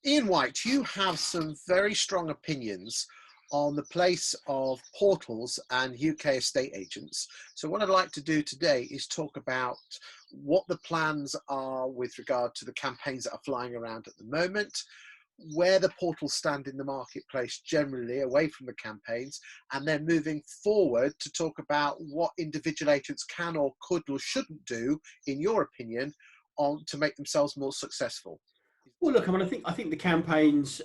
Iain White, you have some very strong opinions on the place of portals and UK estate agents. So what I'd like to do today is talk about what the plans are with regard to the campaigns that are flying around at the moment, where the portals stand in the marketplace generally away from the campaigns, and then moving forward to talk about what individual agents can or could or shouldn't do, in your opinion, on to make themselves more successful. Well, look, I mean, I think the campaigns,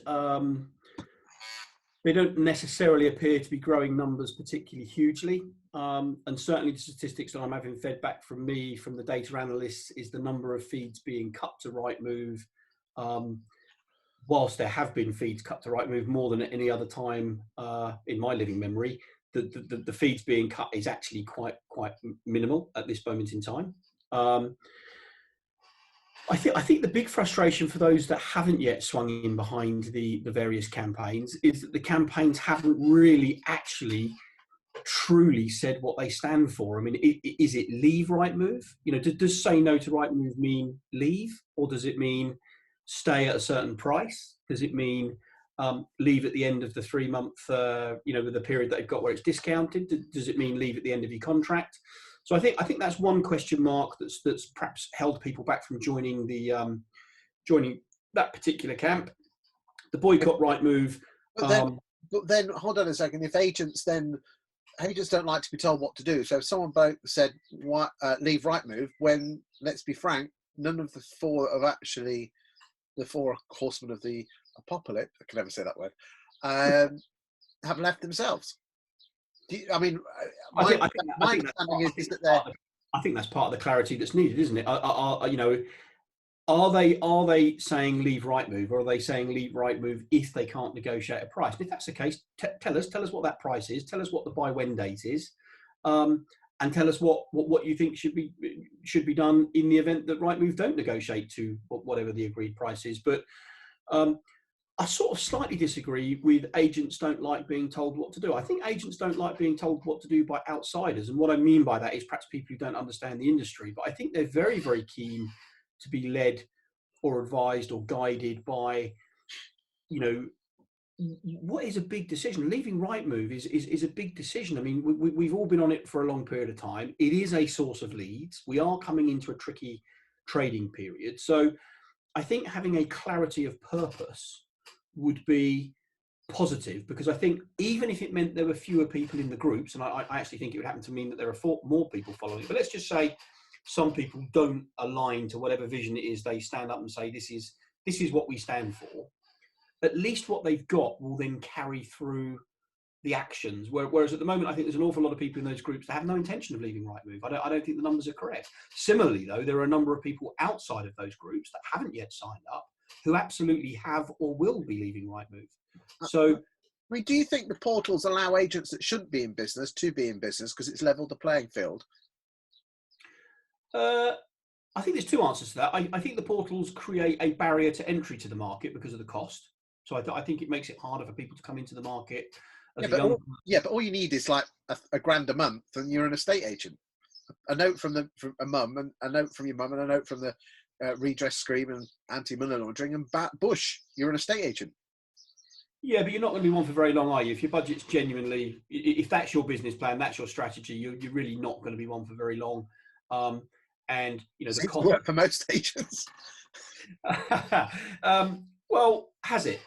they don't necessarily appear to be growing numbers particularly hugely. And certainly the statistics that I'm having fed back from the data analysts, is the number of feeds being cut to Rightmove. Whilst there have been feeds cut to Rightmove more than at any other time in my living memory, the feeds being cut is actually quite minimal at this moment in time. I think the big frustration for those that haven't yet swung in behind the various campaigns is that the campaigns haven't really actually truly said what they stand for. I mean, is it leave Rightmove? You know, does say no to Rightmove mean leave, or does it mean stay at a certain price? Does it mean leave at the end of the 3 month, with the period that they've got where it's discounted? Does it mean leave at the end of your contract? So I think that's one question mark that's perhaps held people back from joining that particular camp. The boycott Rightmove. But then hold on a second. If agents don't like to be told what to do. So if someone said leave Rightmove, when, let's be frank, none of the four horsemen of the apocalypse, I can never say that word, have left themselves. I think that's part of the clarity that's needed, isn't it? Are they saying leave Rightmove, or are they saying leave Rightmove if they can't negotiate a price? And if that's the case, tell us what that price is. Tell us what the buy when date is, and tell us what you think should be done in the event that Rightmove don't negotiate to whatever the agreed price is. But I sort of slightly disagree with agents don't like being told what to do. I think agents don't like being told what to do by outsiders. And what I mean by that is perhaps people who don't understand the industry. But I think they're very, very keen to be led or advised or guided by, what is a big decision. Leaving Rightmove is a big decision. I mean, we've all been on it for a long period of time. It is a source of leads. We are coming into a tricky trading period. So I think having a clarity of purpose would be positive, because I think even if it meant there were fewer people in the groups, and I actually think it would happen to mean that there are more people following it, but let's just say some people don't align to whatever vision it is, they stand up and say this is what we stand for, at least what they've got will then carry through the actions. Whereas at the moment, I think there's an awful lot of people in those groups that have no intention of leaving Rightmove. I don't think the numbers are correct. Similarly, though, there are a number of people outside of those groups that haven't yet signed up who absolutely have or will be leaving Rightmove. So, I mean, do you think the portals allow agents that shouldn't be in business to be in business because it's leveled the playing field? I think there's two answers to that. I think the portals create a barrier to entry to the market because of the cost. So I think it makes it harder for people to come into the market. But all you need is like a grand a month, and you're an estate agent. A note from a mum, and a note from your mum, and a note from the redress scheme and anti-money laundering, and Bush. You're an estate agent. Yeah, but you're not going to be one for very long, are you? If your budget's genuinely, if that's your business plan, that's your strategy, you're really not going to be one for very long. And the cost work for most agents. Well, has it?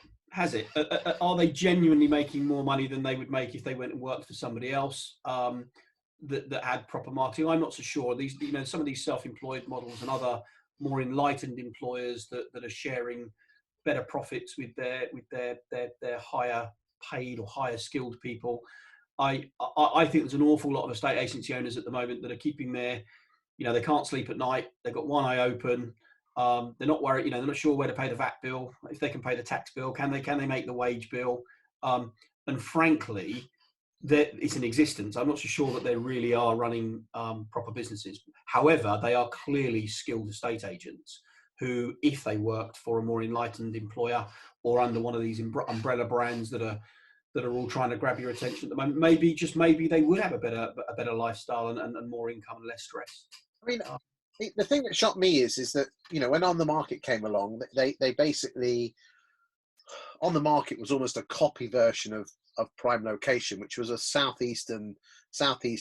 Are they genuinely making more money than they would make if they went and worked for somebody else that had proper marketing? I'm not so sure. These, some of these self-employed models and other more enlightened employers that are sharing better profits with their higher paid or higher skilled people. I think there's an awful lot of estate agency owners at the moment that are keeping their, they can't sleep at night. They've got one eye open. They're not worried, they're not sure where to pay the VAT bill, if they can pay the tax bill, can they make the wage bill? And frankly, it's an existence. I'm not so sure that they really are running proper businesses. However, they are clearly skilled estate agents who, if they worked for a more enlightened employer or under one of these umbrella brands that are all trying to grab your attention at the moment, maybe they would have a better lifestyle and more income and less stress. I mean, the thing that shocked me is that when On the Market came along, they basically on the market was almost a copy version of Prime Location, which was a southeast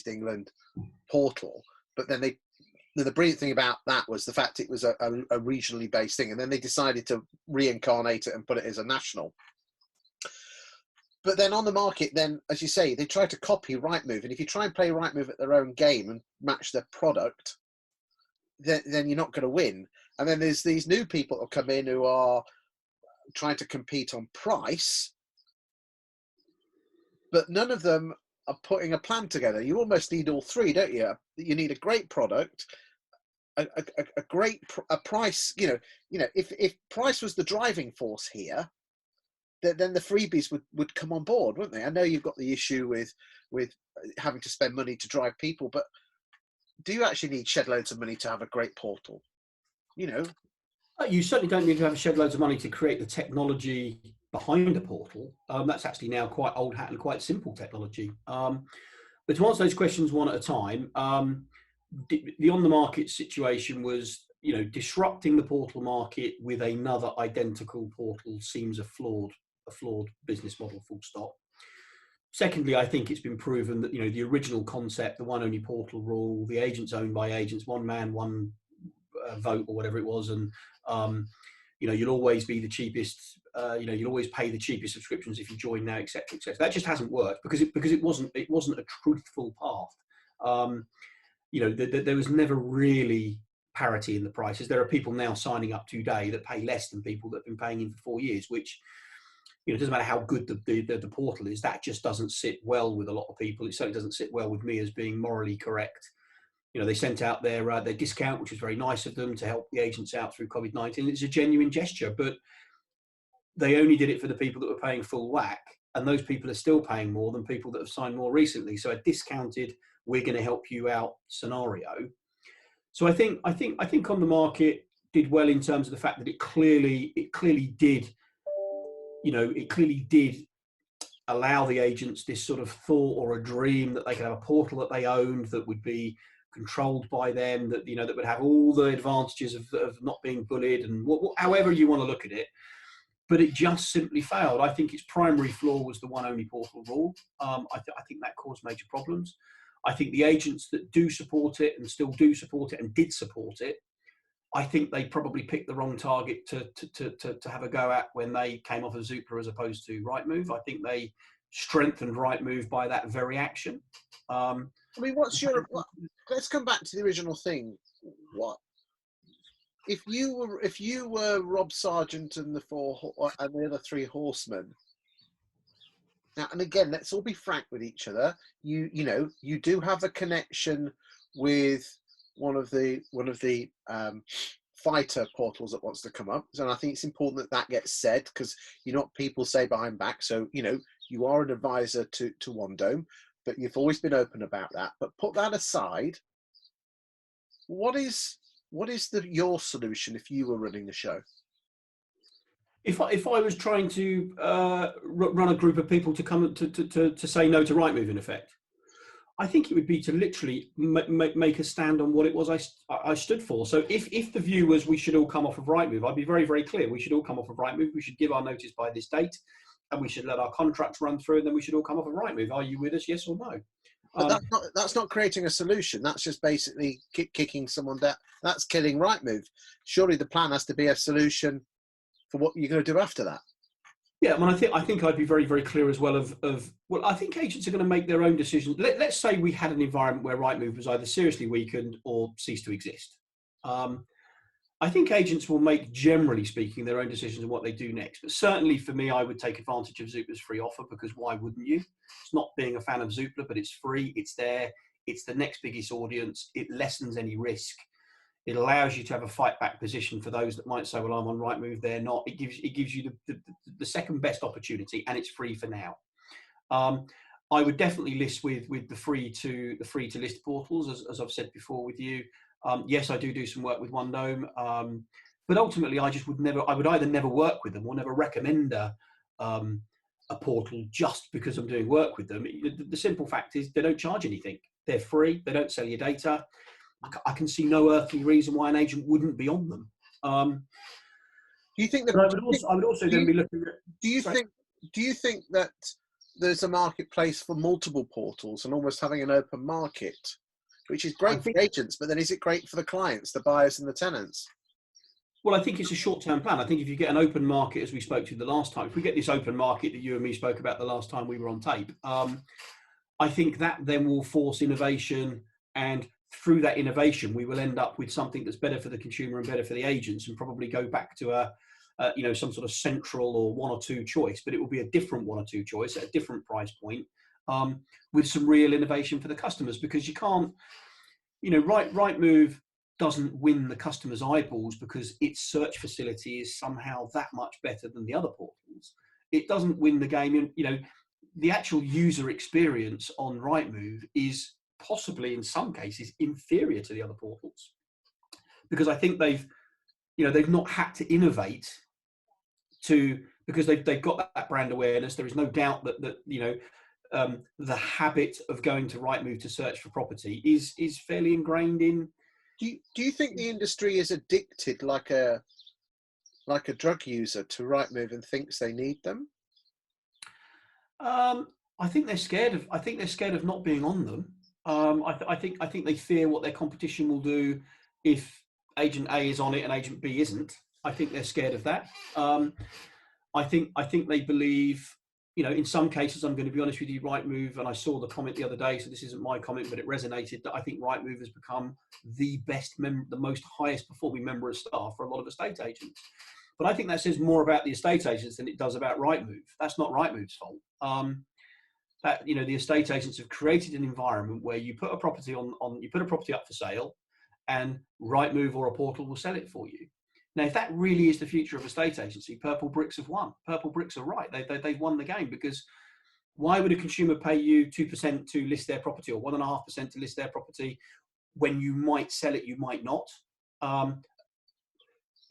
England portal. But then the brilliant thing about that was the fact it was a regionally based thing, and then they decided to reincarnate it and put it as a national. But then on the market, then, as you say, they try to copy Rightmove. And if you try and play Rightmove at their own game and match their product, then you're not going to win. And then there's these new people that come in who are trying to compete on price, but none of them are putting a plan together. You almost need all three, don't you? You need a great product, a great price. If price was the driving force here, then the freebies would come on board, wouldn't they? I know you've got the issue with having to spend money to drive people, but do you actually need shed loads of money to have a great portal? You certainly don't need to have a shed loads of money to create the technology behind a portal. That's actually now quite old hat and quite simple technology. But to answer those questions one at a time, the on the market situation was, disrupting the portal market with another identical portal seems a flawed business model, full stop. Secondly, I think it's been proven that, the original concept, the one only portal rule, the agents owned by agents, one man, one vote, or whatever it was, and you'll always be the cheapest. You'll always pay the cheapest subscriptions if you join now, etc., etc. That just hasn't worked because it wasn't a truthful path. There was never really parity in the prices. There are people now signing up today that pay less than people that have been paying in for 4 years, which, it doesn't matter how good the portal is, that just doesn't sit well with a lot of people. It certainly doesn't sit well with me as being morally correct. They sent out their discount, which was very nice of them, to help the agents out through COVID-19. It's a genuine gesture, but they only did it for the people that were paying full whack, and those people are still paying more than people that have signed more recently. So a discounted, we're going to help you out scenario. So I think on the market did well in terms of the fact that it clearly did. It clearly did allow the agents this sort of thought or a dream that they could have a portal that they owned that would be controlled by them, that that would have all the advantages of not being bullied, and however you want to look at it. But it just simply failed. I think its primary flaw was the one only portal rule. I think that caused major problems. I think the agents that do support it and still do support it and did support it, I think they probably picked the wrong target to have a go at when they came off of Zoopla as opposed to Rightmove. I think they strengthened Rightmove by that very action. Let's come back to the original thing. What if you were Rob Sargent and the other three horsemen? Now, and again, let's all be frank with each other. You do have a connection with one of the fighter portals that wants to come up, and I think it's important that gets said, because what people say behind back. So you are an advisor to One Dome, but you've always been open about that. But put that aside, what is your solution if you were running the show? If I was trying to run a group of people to come to say no to Rightmove, in effect, I think it would be to literally make a stand on what it was I stood for. So if the view was we should all come off of Rightmove, I'd be very, very clear. We should all come off of Rightmove. We should give our notice by this date, and we should let our contracts run through, and then we should all come off of Rightmove. Are you with us? Yes or no? But that's not creating a solution. That's just basically kicking someone down. That's killing Rightmove. Surely the plan has to be a solution for what you're going to do after that. Yeah, I think I'd be very, very clear as well well, I think agents are going to make their own decisions. Let's say we had an environment where Rightmove was either seriously weakened or ceased to exist. I think agents will make, generally speaking, their own decisions on what they do next. But certainly for me, I would take advantage of Zoopla's free offer, because why wouldn't you? It's not being a fan of Zoopla, but it's free, it's there, it's the next biggest audience, it lessens any risk. It allows you to have a fight back position for those that might say, well, I'm on Rightmove, they're not. It gives you the second best opportunity, and it's free for now. I would definitely list with the free to list portals, as I've said before with you. Yes, I do some work with One Dome, but ultimately I would either never work with them or never recommend a portal just because I'm doing work with them. The simple fact is they don't charge anything. They're free. They don't sell your data. I can see no earthly reason why an agent wouldn't be on them. Do you think that? I would also then be looking at. Do you Sorry. think that there's a marketplace for multiple portals and almost having an open market, which is I great for think, agents, but then is it great for the clients, the buyers and the tenants? well, I think it's a short-term plan. I think if you get an open market, as we spoke to the last time, if we get this open market that you and me spoke about the last time we were on tape, I think that then will force innovation, and through that innovation, we will end up with something that's better for the consumer and better for the agents, and probably go back to some sort of central or one or two choice, but it will be a different one or two choice at a different price point, with some real innovation for the customers. Because you can't, Rightmove doesn't win the customer's eyeballs because its search facility is somehow that much better than the other portals. It doesn't win the game. The actual user experience on Rightmove is possibly in some cases inferior to the other portals, because I think they've not had to innovate because they've got that brand awareness. There is no doubt that the habit of going to Rightmove to search for property is fairly ingrained in. Do you think the industry is addicted like a drug user to Rightmove and thinks they need them? I think they're scared of. I think they're scared of not being on them. I think they fear what their competition will do if agent A is on it and agent B isn't. I think they're scared of that. I think they believe. In some cases, I'm going to be honest with you, Rightmove, and I saw the comment the other day, so this isn't my comment, but it resonated, that I think Rightmove has become the the most highest performing member of staff for a lot of estate agents. But I think that says more about the estate agents than it does about Rightmove. That's not Rightmove's fault. The estate agents have created an environment where you put a property you put a property up for sale, and Rightmove or a portal will sell it for you. Now, if that really is the future of estate agency, Purple Bricks have won. Purple Bricks are right. They've won the game, because why would a consumer pay you 2% to list their property, or 1.5% to list their property, when you might sell it, you might not?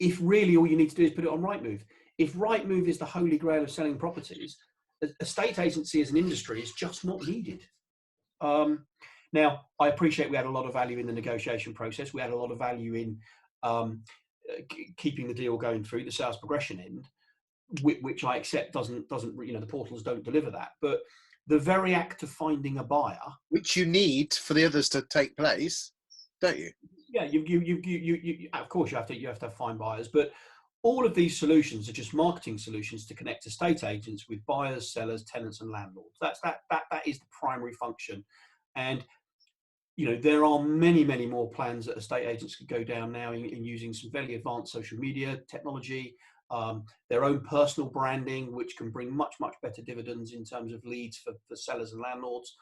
If really all you need to do is put it on Rightmove. If Rightmove is the holy grail of selling properties, estate agency as an industry is just not needed. Now, I appreciate we had a lot of value in the negotiation process. We had a lot of value in keeping the deal going through the sales progression end, which I accept doesn't the portals don't deliver that. But the very act of finding a buyer, which you need for the others to take place, don't you? Yeah, you of course you have to find buyers, but all of these solutions are just marketing solutions to connect estate agents with buyers, sellers, tenants, and landlords. That is the primary function. And there are many more plans that estate agents could go down now in using some fairly advanced social media technology, their own personal branding, which can bring much better dividends in terms of leads for sellers and landlords.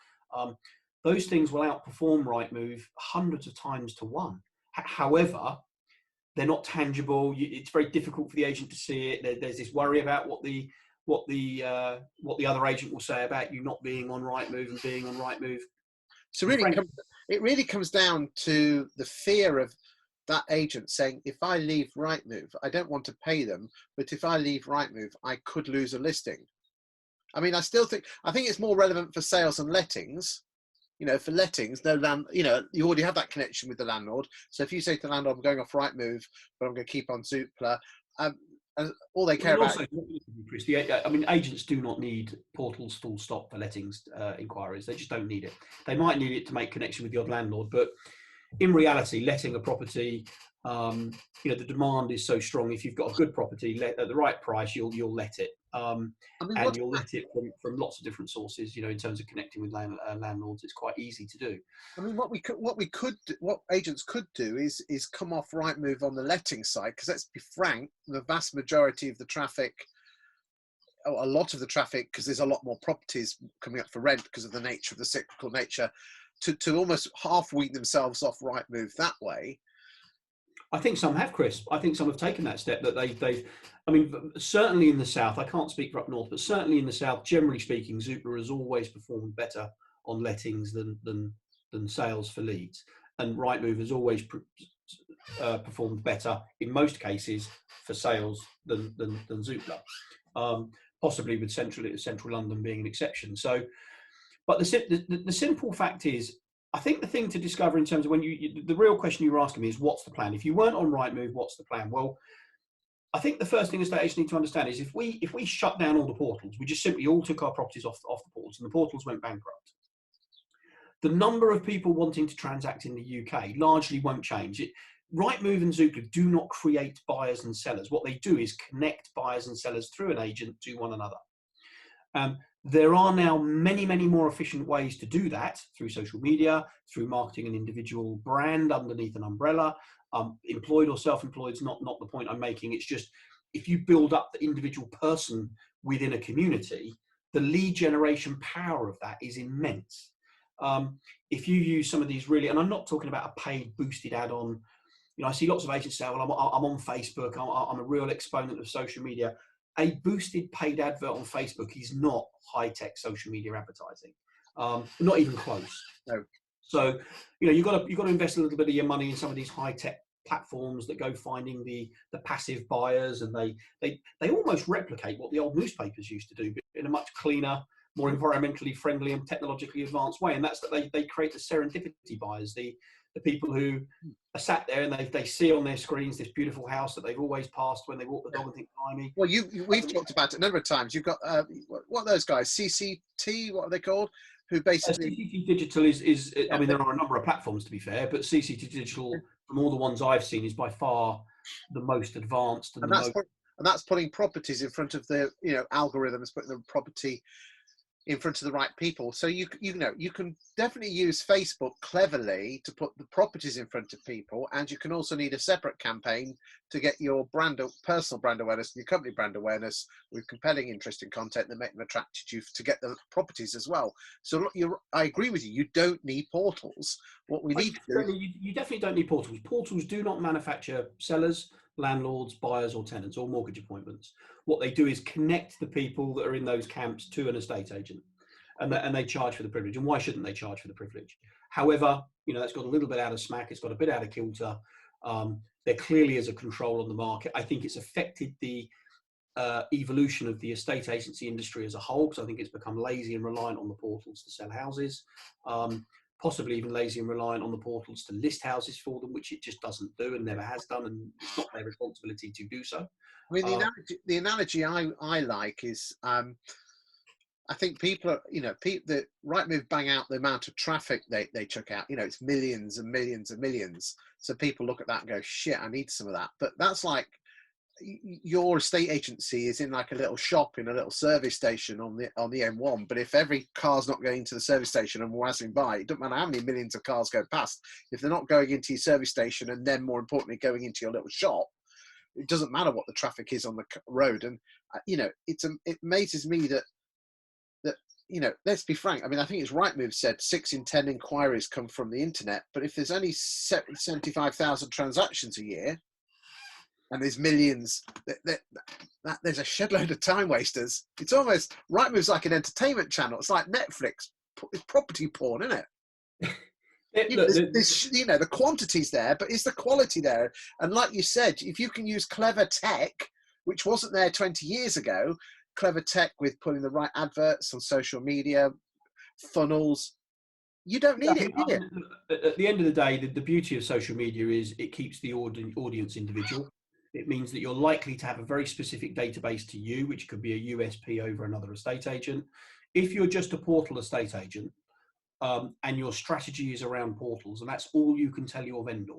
Those things will outperform Rightmove hundreds of times to one. However, they're not tangible. It's very difficult for the agent to see it. There's this worry about what the other agent will say about you not being on Rightmove and being on Rightmove. So it really comes down to the fear of that agent saying, if I leave Rightmove, I don't want to pay them, but if I leave Rightmove, I could lose a listing. I mean, I think it's more relevant for sales and lettings. For lettings, you already have that connection with the landlord. So if you say to the landlord, I'm going off Rightmove, but I'm going to keep on Zoopla, all they care about. Chris, agents do not need portals full stop for lettings inquiries. They just don't need it. They might need it to make connection with the odd landlord, but in reality, letting a property, the demand is so strong. If you've got a good property at the right price, you'll let it, and you'll let it from lots of different sources. In terms of connecting with landlords, it's quite easy to do. I mean, what agents could do is come off Rightmove on the letting side, because let's be frank, the vast majority of the traffic, a lot of the traffic, because there's a lot more properties coming up for rent because of the nature of the cyclical nature, to almost half wean themselves off Rightmove that way. I think some have, Chris. I think some have taken that step, that they've. I mean, certainly in the south, I can't speak for up north, but certainly in the south, generally speaking, Zoopla has always performed better on lettings than sales for leads, and Rightmove has always performed better in most cases for sales than Zoopla. Possibly with central London being an exception. So, but the simple fact is, I think the thing to discover in terms of the real question you were asking me is, what's the plan? If you weren't on Rightmove, what's the plan? Well, I think the first thing estate agents need to understand is if we shut down all the portals, we just simply all took our properties off the portals and the portals went bankrupt, the number of people wanting to transact in the UK largely won't change. Rightmove and Zoopla do not create buyers and sellers. What they do is connect buyers and sellers through an agent to one another. There are now many, many more efficient ways to do that through social media, through marketing an individual brand underneath an umbrella. Employed or self-employed is not the point I'm making. It's just if you build up the individual person within a community, the lead generation power of that is immense. If you use some of these really, and I'm not talking about a paid boosted ad on, I see lots of agents say, well, I'm on Facebook, I'm a real exponent of social media. A boosted paid advert on Facebook is not high-tech social media advertising, not even close. No. So, you've got to invest a little bit of your money in some of these high-tech platforms that go finding the passive buyers, and they almost replicate what the old newspapers used to do, but in a much cleaner, more environmentally friendly and technologically advanced way. And that's that they create the serendipity buyers, the people who are sat there and they see on their screens this beautiful house that they've always passed when they walk the dog and think, blimey. Well, we've talked about it a number of times. You've got what are those guys? CCT, what are they called? Who basically CCT Digital is I mean, there are a number of platforms to be fair, but CCT Digital, from all the ones I've seen, is by far the most advanced and that's putting properties in front of the algorithms, putting the property in front of the right people. So you can definitely use Facebook cleverly to put the properties in front of people, and you can also need a separate campaign to get your personal brand awareness and your company brand awareness with compelling, interesting content that make them attracted to you to get the properties as well. So I agree with you. You don't need portals. What we need to do, you definitely don't need portals. Portals do not manufacture sellers, landlords, buyers, or tenants, or mortgage appointments. What they do is connect the people that are in those camps to an estate agent, and they charge for the privilege. And why shouldn't they charge for the privilege? However, that's got a little bit out of smack. It's got a bit out of kilter. There clearly is a control on the market. I think it's affected the evolution of the estate agency industry as a whole, because I think it's become lazy and reliant on the portals to sell houses. Possibly even lazy and reliant on the portals to list houses for them, which it just doesn't do and never has done, and it's not their responsibility to do so. I mean, the analogy I like is, I think people are, the Rightmove bang out the amount of traffic they chuck out. It's millions and millions and millions. So people look at that and go, shit, I need some of that. But that's like your estate agency is in like a little shop in a little service station on the M1. But if every car's not going to the service station and whizzing by, it doesn't matter how many millions of cars go past. If they're not going into your service station and then more importantly going into your little shop, it doesn't matter what the traffic is on the road. And it amazes me that let's be frank. I mean, I think it's Rightmove said 6 in 10 inquiries come from the internet. But if there's only 75,000 transactions a year, and there's millions, there's a shed load of time wasters. It's almost, Rightmove's like an entertainment channel. It's like Netflix. It's property porn, isn't it? The quantity's there, but is the quality there? And like you said, if you can use clever tech, which wasn't there 20 years ago, clever tech with putting the right adverts on social media, funnels, you don't need it, do you? At the end of the day, the beauty of social media is it keeps the audience individual. It means that you're likely to have a very specific database to you, which could be a USP over another estate agent. If you're just a portal estate agent, and your strategy is around portals, and that's all you can tell your vendor,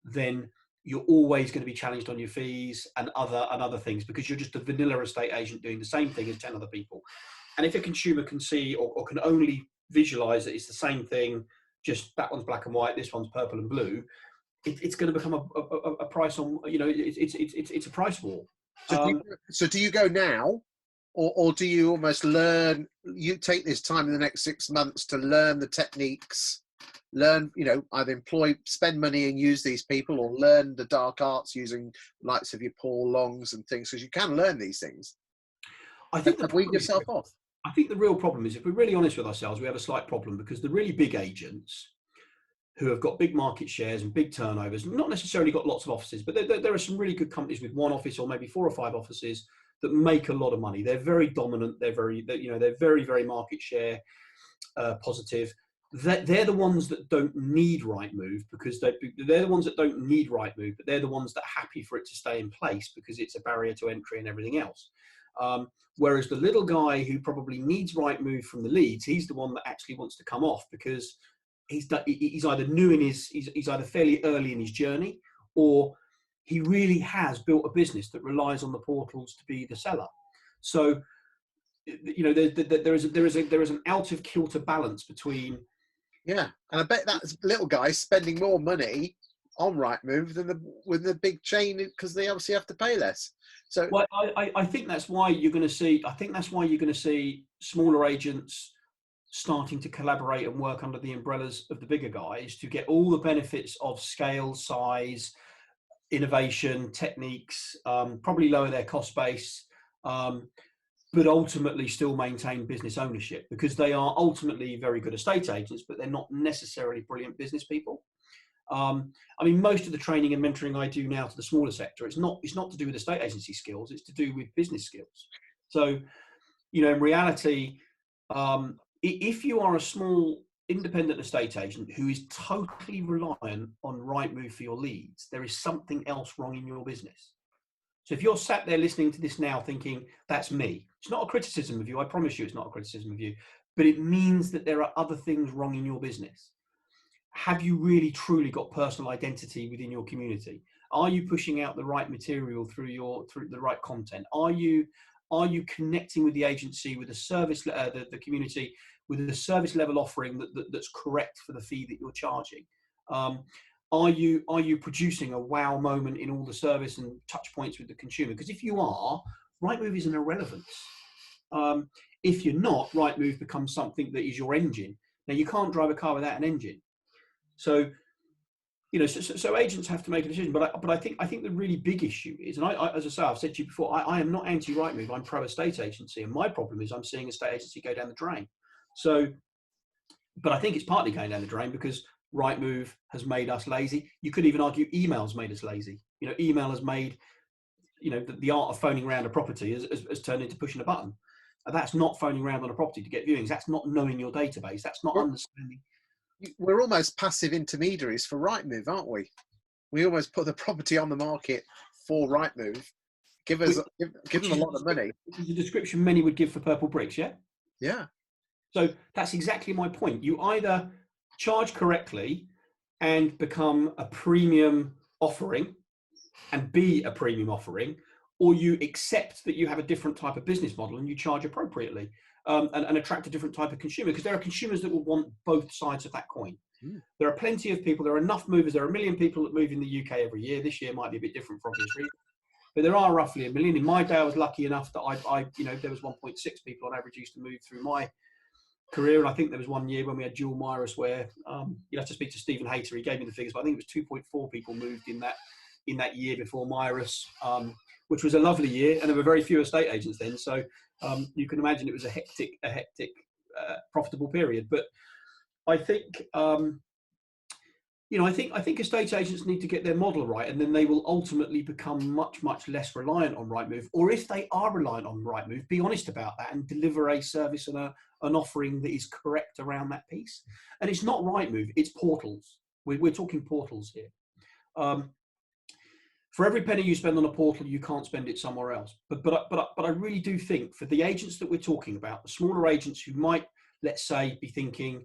then you're always going to be challenged on your fees and other things, because you're just a vanilla estate agent doing the same thing as 10 other people. And if a consumer can see or can only visualize that it's the same thing, just that one's black and white, this one's purple and blue, it's going to become a price on, it's a price war. So do you go now, or do you almost learn, you take this time in the next 6 months to learn the techniques, either spend money and use these people, or learn the dark arts using likes of your Paul Longs and things, because you can learn these things? I think weed yourself off. I think the real problem is, if we're really honest with ourselves, we have a slight problem, because the really big agents who have got big market shares and big turnovers, not necessarily got lots of offices, but there are some really good companies with one office or maybe 4 or 5 offices that make a lot of money. They're very dominant. They're very, very market share positive. they're the ones that don't need Rightmove, because they're the ones that don't need Rightmove, but they're the ones that are happy for it to stay in place because it's a barrier to entry and everything else. Whereas the little guy who probably needs Rightmove from the leads, he's the one that actually wants to come off, because he's either new in he's either fairly early in his journey, or he really has built a business that relies on the portals to be the seller. So, you know, there is an out of kilter balance between. Yeah, and I bet that little guy's spending more money on Rightmove than the big chain, because they obviously have to pay less. So, well, I think that's why you're going to see. I think that's why you're going to see smaller agents starting to collaborate and work under the umbrellas of the bigger guys to get all the benefits of scale, size, innovation, techniques, probably lower their cost base, but ultimately still maintain business ownership, because they are ultimately very good estate agents, but they're not necessarily brilliant business people. I mean, most of the training and mentoring I do now to the smaller sector, it's not to do with estate agency skills, it's to do with business skills. So, you know, in reality, if you are a small independent estate agent who is totally reliant on Rightmove for your leads, there is something else wrong in your business. So if you're sat there listening to this now thinking, that's me, it's not a criticism of you, I promise you it's not a criticism of you, but it means that there are other things wrong in your business. Have you really truly got personal identity within your community? Are you pushing out the right material through the right content? Are you connecting with the agency, with the service, the community, with the service level offering that's correct for the fee that you're charging? Are you producing a wow moment in all the service and touch points with the consumer? Because if you are, Rightmove is an irrelevance. If you're not, Rightmove becomes something that is your engine. Now, you can't drive a car without an engine. So, you know, so agents have to make a decision. But I think the really big issue is, and I as I say, I've said to you before, I am not anti Rightmove. I'm pro estate agency, and my problem is I'm seeing estate agency go down the drain. So, but I think it's partly going down the drain because Rightmove has made us lazy. You could even argue email's made us lazy. You know, email has made, you know, the art of phoning around a property has turned into pushing a button. And that's not phoning around on a property to get viewings. That's not knowing your database. That's not understanding. we're almost passive intermediaries for Rightmove, aren't we? We almost put the property on the market for Rightmove. Give them a lot of money. Which is a description many would give for purple bricks, yeah? Yeah. So that's exactly my point. You either charge correctly and become a premium offering and be a premium offering, or you accept that you have a different type of business model and you charge appropriately, and attract a different type of consumer, because there are consumers that will want both sides of that coin. There are plenty of people, there are enough movers, there are 1 million people that move in the UK every year. This year might be a bit different for obvious reasons, but there are roughly 1 million. In my day, I was lucky enough that I you know, there was 1.6 people on average used to move through my career. And I think there was one year when we had dual Miras where you have to speak to Stephen Hayter, he gave me the figures, but I think it was 2.4 people moved in that year before Miras, which was a lovely year, and there were very few estate agents then. So you can imagine it was a hectic, profitable period. But I think, you know, I think estate agents need to get their model right, and then they will ultimately become much, much less reliant on Rightmove. Or if they are reliant on Rightmove, be honest about that and deliver a service and an offering that is correct around that piece. And it's not Rightmove, it's portals. We're talking portals here. For every penny you spend on a portal, you can't spend it somewhere else. But I really do think for the agents that we're talking about, the smaller agents who might, let's say, be thinking,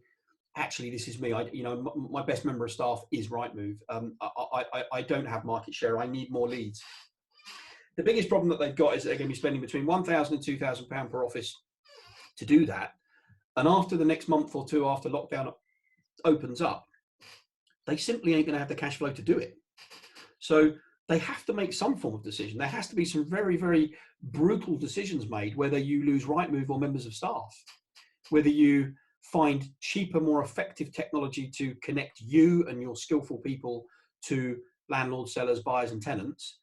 actually, this is me. You know, my best member of staff is Rightmove. I don't have market share. I need more leads. The biggest problem that they've got is they're going to be spending between £1,000 and £2,000 per office to do that. And after the next month or two, after lockdown opens up, they simply ain't going to have the cash flow to do it. So they have to make some form of decision. There has to be some very, very brutal decisions made, whether you lose Rightmove or members of staff, whether you find cheaper, more effective technology to connect you and your skillful people to landlords, sellers, buyers and tenants,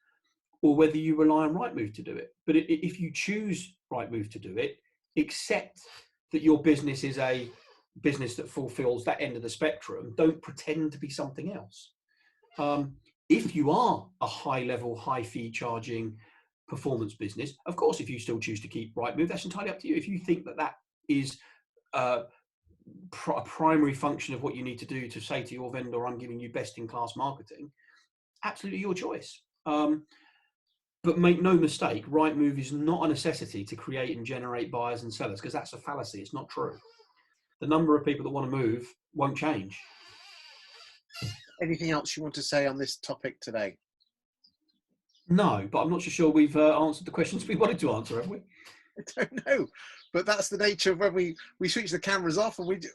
or whether you rely on Rightmove to do it. But if you choose Rightmove to do it, accept that your business is a business that fulfills that end of the spectrum. Don't pretend to be something else. If you are a high-level, high-fee charging performance business, of course, if you still choose to keep Rightmove, that's entirely up to you. If you think that is a primary function of what you need to do to say to your vendor, I'm giving you best in class marketing, absolutely your choice. But make no mistake, Rightmove is not a necessity to create and generate buyers and sellers, because that's a fallacy. It's not true. The number of people that want to move won't change. Anything else you want to say on this topic today? No, but I'm not so sure we've answered the questions we wanted to answer, have we? I don't know, but that's the nature of when we switch the cameras off and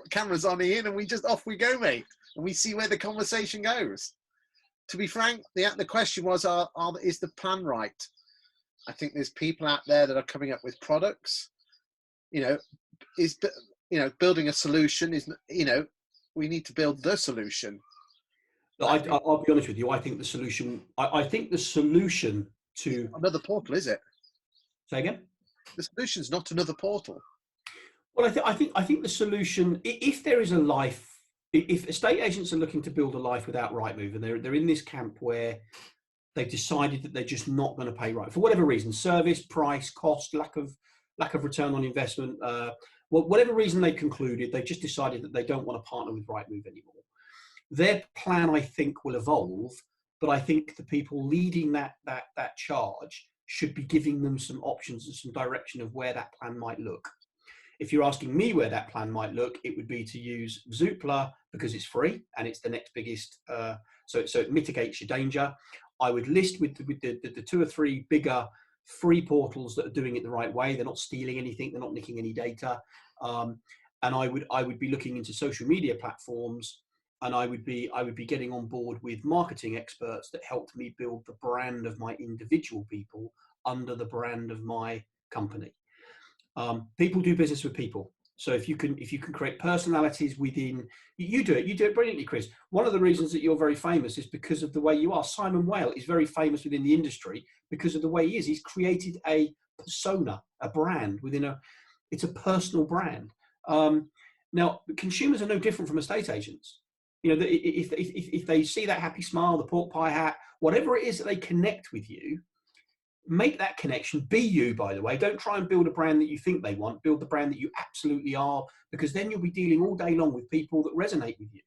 cameras on Ian, and we just off we go, mate, and we see where the conversation goes. To be frank, the question was, is the plan right? I think there's people out there that are coming up with products. Building a solution is, we need to build the solution. I'll be honest with you. I think the solution. I think the solution to another portal, is it? Say again. The solution's not another portal. Well, I think the solution, if there is a life, if estate agents are looking to build a life without Rightmove, and they're in this camp where they've decided that they're just not going to pay right for whatever reason, service, price, cost, lack of return on investment, whatever reason they concluded, they've just decided that they don't want to partner with Rightmove anymore. Their plan, I think, will evolve, but I think the people leading that charge should be giving them some options and some direction of where that plan might look. If you're asking me where that plan might look, it would be to use Zoopla because it's free and it's the next biggest, so it mitigates your danger. I would list with the 2 or 3 bigger free portals that are doing it the right way. They're not stealing anything, they're not nicking any data. And I would be looking into social media platforms, and I would be getting on board with marketing experts that helped me build the brand of my individual people under the brand of my company. People do business with people. So if you can create personalities within, you do it brilliantly, Chris. One of the reasons that you're very famous is because of the way you are. Simon Whale is very famous within the industry because of the way he is. He's created a persona, a brand it's a personal brand. Now, consumers are no different from estate agents. If they see that happy smile, the pork pie hat, whatever it is that they connect with you, make that connection. Be you, by the way. Don't try and build a brand that you think they want. Build the brand that you absolutely are, because then you'll be dealing all day long with people that resonate with you.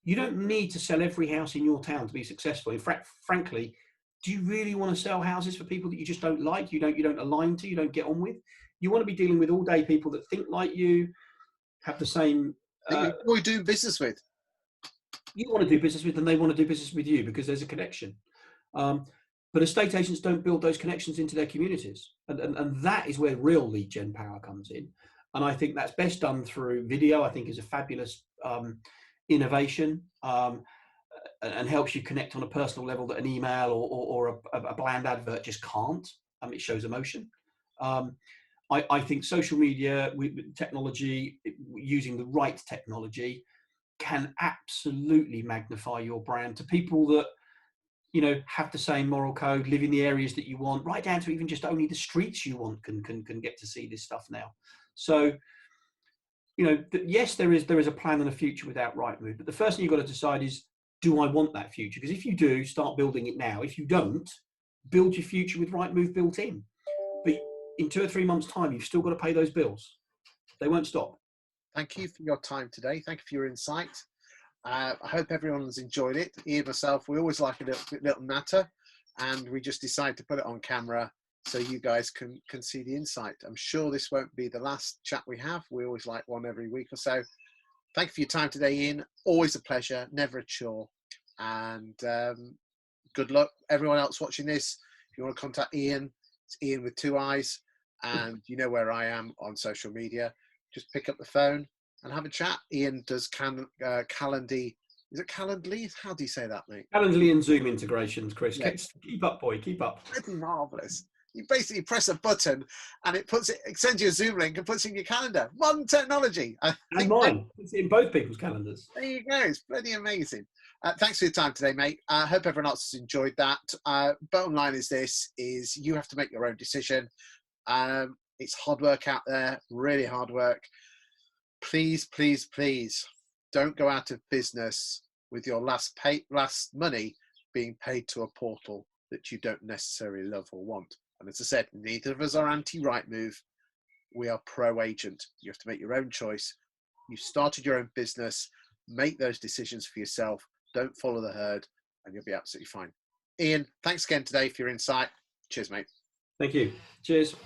You don't need to sell every house in your town to be successful. In fact, frankly, do you really want to sell houses for people that you just don't like, you don't align to, you don't get on with? You want to be dealing with all day people that think like you, have the same... we do business with. You want to do business with, and they want to do business with you because there's a connection. But estate agents don't build those connections into their communities. And that is where real lead gen power comes in. And I think that's best done through video. I think is a fabulous innovation, and helps you connect on a personal level that an email or a bland advert just can't. It shows emotion. I think social media with technology, using the right technology, can absolutely magnify your brand to people that, have the same moral code, live in the areas that you want, right down to even just only the streets you want can get to see this stuff now. So, yes, there is a plan and a future without Rightmove, but the first thing you've got to decide is, do I want that future? Because if you do, start building it now. If you don't, build your future with Rightmove built in. But in 2 or 3 months' time, you've still got to pay those bills. They won't stop. Thank you for your time today. Thank you for your insight. I hope everyone's enjoyed it. Ian and myself, we always like a little natter, and we just decided to put it on camera so you guys can see the insight. I'm sure this won't be the last chat we have. We always like one every week or so. Thank you for your time today, Ian. Always a pleasure, never a chore. And good luck, everyone else watching this. If you want to contact Ian, it's Ian with 2 eyes, and you know where I am on social media. Just pick up the phone and have a chat. Ian does Calendly. Is it Calendly? How do you say that, mate? Calendly and Zoom integrations, Chris. Yeah. Keep up, boy. Keep up. Pretty marvelous. You basically press a button and it sends you a Zoom link and puts it in your calendar. Modern technology. And mine. It's in both people's calendars. There you go. It's bloody amazing. Thanks for your time today, mate. I hope everyone else has enjoyed that. Bottom line is you have to make your own decision. It's hard work out there, really hard work. Please, please, please don't go out of business with your last money being paid to a portal that you don't necessarily love or want. And as I said, neither of us are anti-Rightmove. We are pro-agent. You have to make your own choice. You've started your own business. Make those decisions for yourself. Don't follow the herd, and you'll be absolutely fine. Iain, thanks again today for your insight. Cheers, mate. Thank you. Cheers.